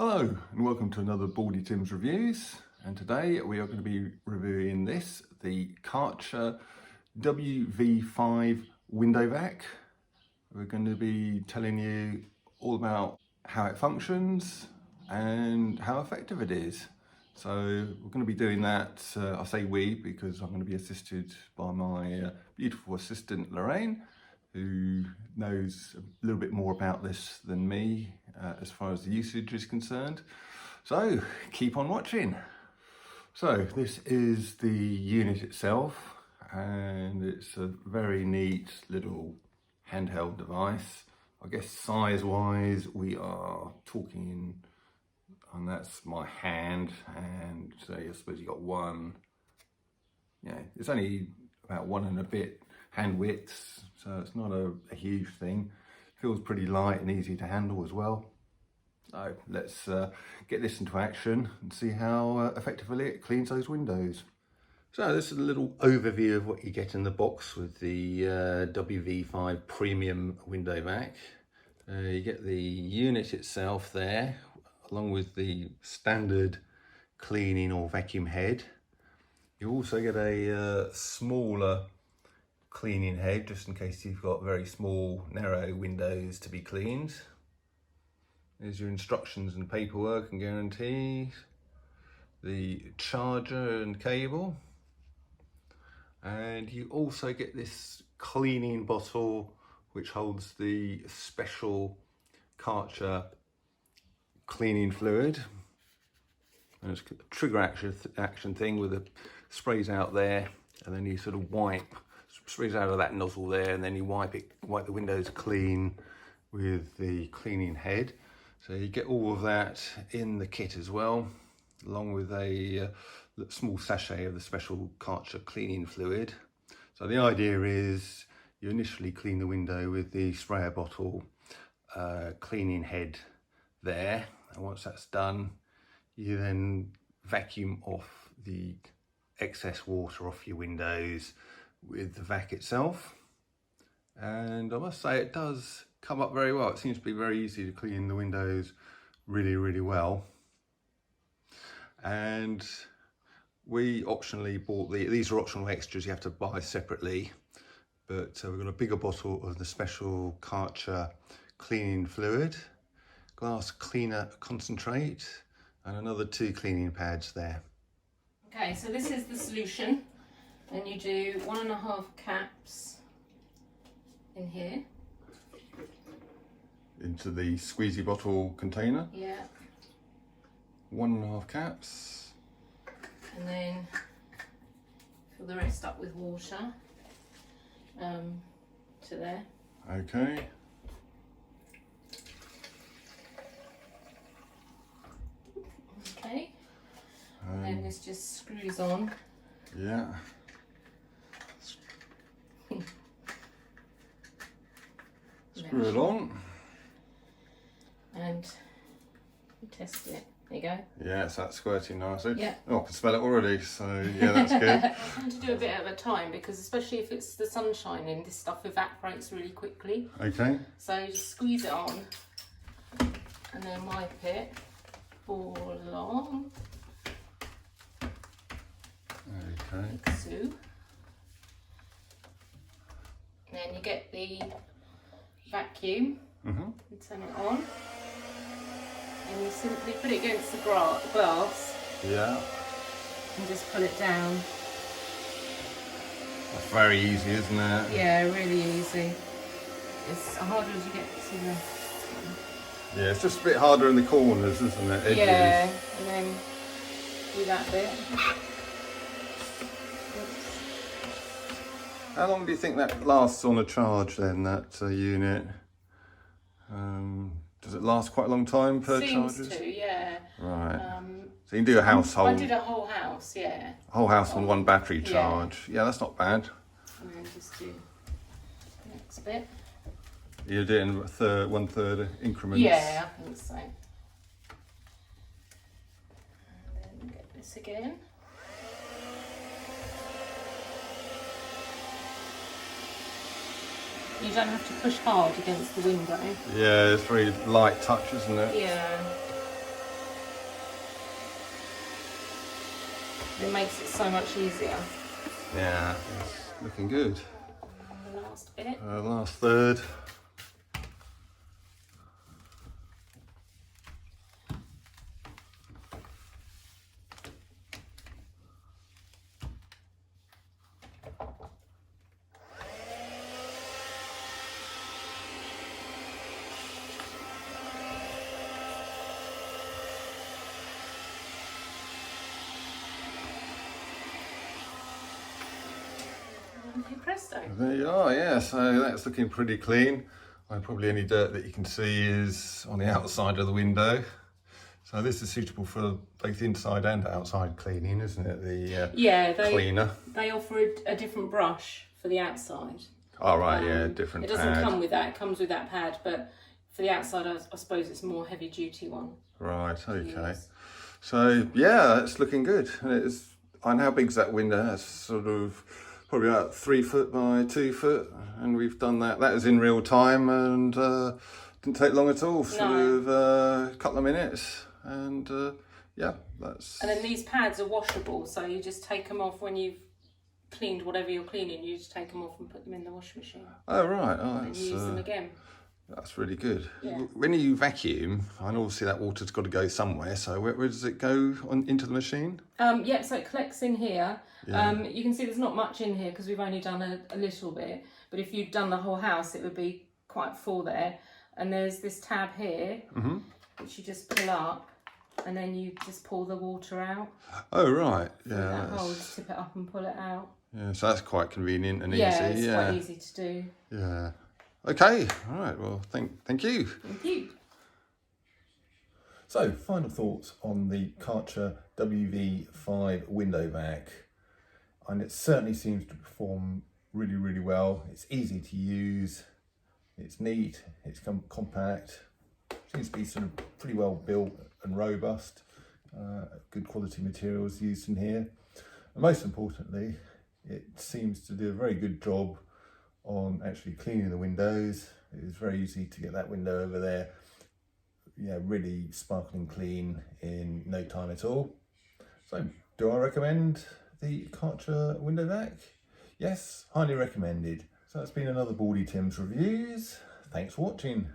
Hello and welcome to another Baldy Tim's Reviews, and today we are going to be reviewing the Karcher WV5 window vac. We're going to be telling you all about how it functions and how effective it is. So we're going to be doing that, I say we because I'm going to be assisted by my beautiful assistant Lorraine, who knows a little bit more about this than me as far as the usage is concerned. So keep on watching. So this is the unit itself, and it's a very neat little handheld device. I guess size wise we are talking, and that's my hand, and so I suppose you got one, it's only about 1 and a bit hand widths, so it's not a huge thing. Feels pretty light and easy to handle as well. So let's get this into action and see how effectively it cleans those windows. So this is a little overview of what you get in the box with the WV5 Premium Window Vac. You get the unit itself there, along with the standard cleaning or vacuum head. You also get a smaller cleaning head, just in case you've got very small, narrow windows to be cleaned. There's your instructions and paperwork and guarantees, the charger and cable, and you also get this cleaning bottle which holds the special Karcher cleaning fluid. And it's a trigger action thing with the sprays out there, and then you sort of sprays out of that nozzle there, and then you wipe the windows clean with the cleaning head. So you get all of that in the kit as well, along with a small sachet of the special Karcher cleaning fluid. So the idea is you initially clean the window with the sprayer bottle cleaning head there, and once that's done, you then vacuum off the excess water off your windows with the vac itself. And I must say it does come up very well. It seems to be very easy to clean the windows really well. And we optionally bought these are optional extras you have to buy separately, but we've got a bigger bottle of the special Karcher cleaning fluid, glass cleaner concentrate, and another 2 cleaning pads there. Okay, so this is the solution, and you do 1.5 caps in here. Into the squeezy bottle container. Yeah. 1.5 caps. And then fill the rest up with water to there. Okay. Okay. And then this just screws on. Yeah. Screw it on. And you test it. There you go. Yeah, it's that squirting nicely. Yeah. Oh, I can smell it already, so yeah, that's good. I tend to do a bit at a time, because especially if it's the sun shining, this stuff evaporates really quickly. Okay. So you just squeeze it on and then wipe it all along. Okay. Like so. And then you get the vacuum and turn it on. And you simply put it against the glass. Yeah. And just pull it down. That's very easy, isn't it? Yeah, really easy. It's harder as you get to the... Yeah, it's just a bit harder in the corners, isn't it? Edges. Yeah, and then do that bit. How long do you think that lasts on a charge then, that unit? Does it last quite a long time per charge? Seems to, yeah. Right. So you can do a household. I did a whole house, yeah. Whole house on one battery charge. Yeah, that's not bad. And then just do the next bit. You're doing 1/3 increments. Yeah, I think so. And then get this again. You don't have to push hard against the window. Yeah, it's very light touch, isn't it? Yeah. It makes it so much easier. Yeah, it's looking good. And the last bit. Last third. Presto. There you are, yeah, so that's looking pretty clean. Probably any dirt that you can see is on the outside of the window. So this is suitable for both inside and outside cleaning, isn't it? The cleaner. They offer a different brush for the outside. Oh right, yeah, different It doesn't pad. come with that, it comes with that pad, but for the outside I suppose it's a more heavy duty one. Right, okay. Yes. So yeah, that's looking good. And how big's that window? That's sort of probably about 3 foot by 2 foot, and we've done that. That was in real time and didn't take long at all. Sort of a couple of minutes, and yeah, that's. And then these pads are washable, so you just take them off when you've cleaned whatever you're cleaning. You just take them off and put them in the washing machine. Oh right, oh, and use them again. That's really good. Yeah. When you vacuum, and obviously that water's got to go somewhere, so where does it go into the machine? Yeah, so it collects in here. Yeah. You can see there's not much in here because we've only done a little bit, but if you'd done the whole house it would be quite full there. And there's this tab here, which you just pull up and then you just pull the water out. Oh right, yeah. That hole, just tip it up and pull it out. Yeah, so that's quite convenient and easy. Yeah, it's quite easy to do. Yeah. Okay, all right, well, thank you. Thank you. So, final thoughts on the Karcher WV5 window vac. And it certainly seems to perform really, really well. It's easy to use, it's neat, it's compact, seems to be sort of pretty well built and robust. Good quality materials used in here. And most importantly, it seems to do a very good job on actually cleaning the windows. It was very easy to get that window over there, really sparkling clean in no time at all. So, do I recommend the Karcher window vac? Yes, highly recommended. So that's been another Baldy Tim's Reviews. Thanks for watching.